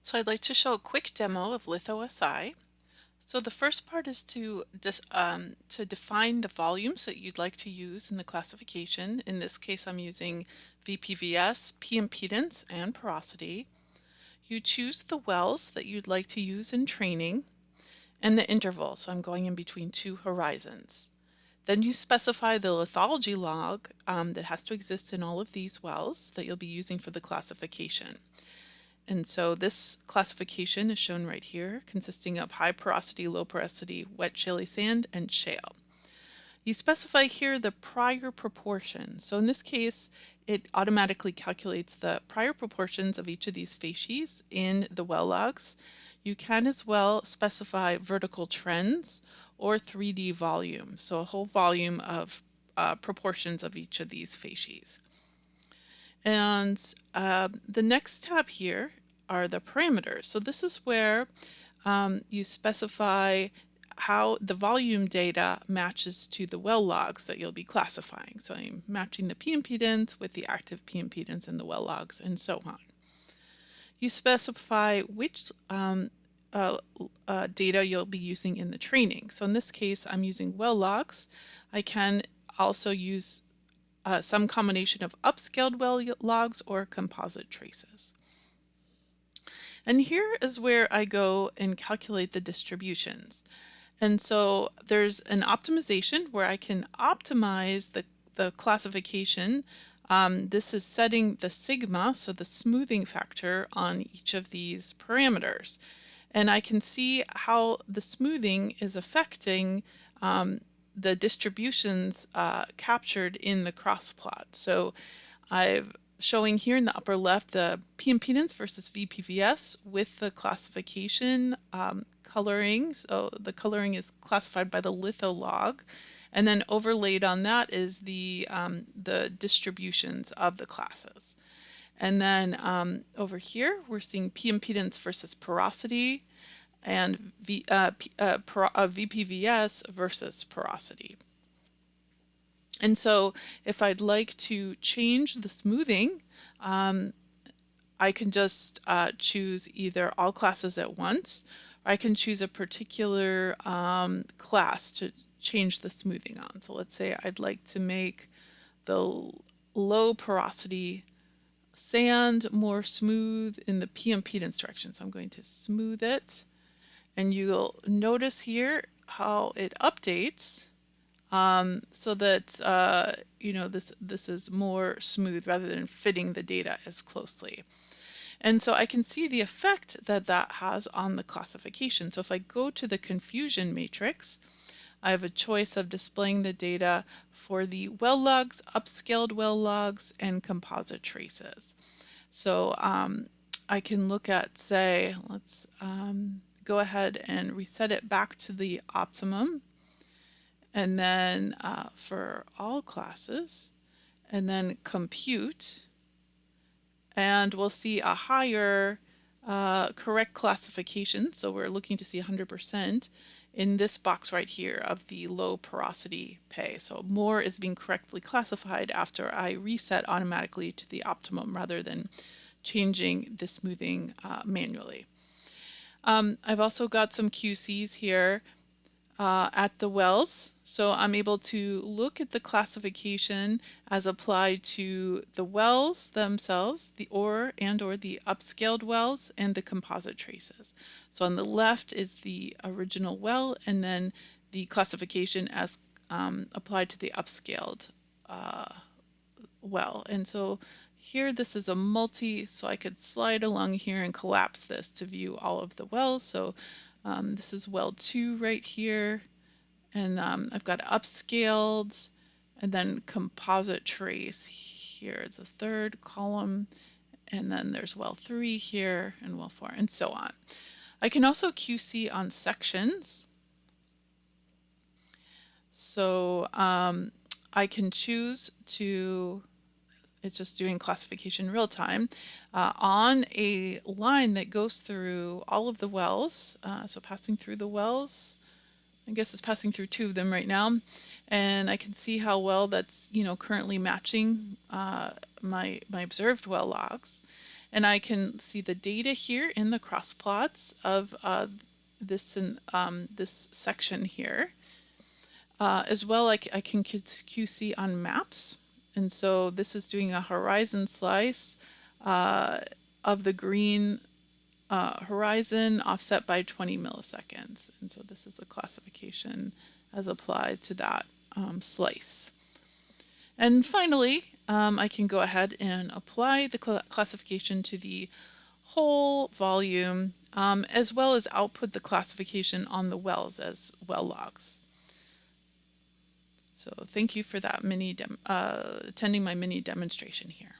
So I'd like to show a quick demo of LithoSI. So the first part is to define the volumes that you'd like to use in the classification. In this case, I'm using VPVS, P impedance, and porosity. You choose the wells that you'd like to use in training and the interval. So I'm going in between two horizons. Then you specify the lithology log that has to exist in all of these wells that you'll be using for the classification. And so this classification is shown right here, consisting of high porosity, low porosity, wet shaly sand, and shale. You specify here the prior proportions. So in this case, it automatically calculates the prior proportions of each of these facies in the well logs. You can as well specify vertical trends or 3D volume, so a whole volume of proportions of each of these facies. And the next tab here are the parameters. So this is where you specify how the volume data matches to the well logs that you'll be classifying. So I'm matching the P impedance with the active P impedance in the well logs and so on. You specify which data you'll be using in the training. So in this case, I'm using well logs. I can also use some combination of upscaled well logs or composite traces. And here is where I go and calculate the distributions. And so there's an optimization where I can optimize the classification. This is setting the sigma, so the smoothing factor, on each of these parameters. And I can see how the smoothing is affecting the distributions captured in the cross plot. So I'm showing here in the upper left the P impedance versus VPVS with the classification coloring. So the coloring is classified by the litho log, and then overlaid on that is the distributions of the classes. And then over here we're seeing P impedance versus porosity and VPVS versus porosity. And so if I'd like to change the smoothing, I can just choose either all classes at once, or I can choose a particular class to change the smoothing on. So let's say I'd like to make the low porosity sand more smooth in the P impedance direction. So I'm going to smooth it. And you'll notice here how it updates so that this is more smooth rather than fitting the data as closely. And so I can see the effect that that has on the classification. So if I go to the confusion matrix, I have a choice of displaying the data for the well logs, upscaled well logs, and composite traces. So I can look at, say, let's go ahead and reset it back to the optimum, and then for all classes, and then compute, and we'll see a higher correct classification. So we're looking to see 100% in this box right here of the low porosity pay. So more is being correctly classified after I reset automatically to the optimum rather than changing the smoothing manually. I've also got some QCs here at the wells. So I'm able to look at the classification as applied to the wells themselves, the or the upscaled wells, and the composite traces. So on the left is the original well, and then the classification as applied to the upscaled well. And so here this is a multi, so I could slide along here and collapse this to view all of the wells. So this is well 2 right here, and I've got upscaled, and then composite trace here is a third column, and then there's well 3 here, and well 4, and so on. I can also QC on sections. So I can choose to, it's just doing classification real time, on a line that goes through all of the wells. So passing through the wells, I guess it's passing through 2 of them right now, and I can see how well that's currently matching my observed well logs. and I can see the data here in the cross plots of this section here. As well, I can QC on maps, and so this is doing a horizon slice of the green horizon offset by 20 milliseconds, and so this is the classification as applied to that slice. And finally, I can go ahead and apply the classification to the whole volume, as well as output the classification on the wells as well logs. So thank you for that attending my mini demonstration here.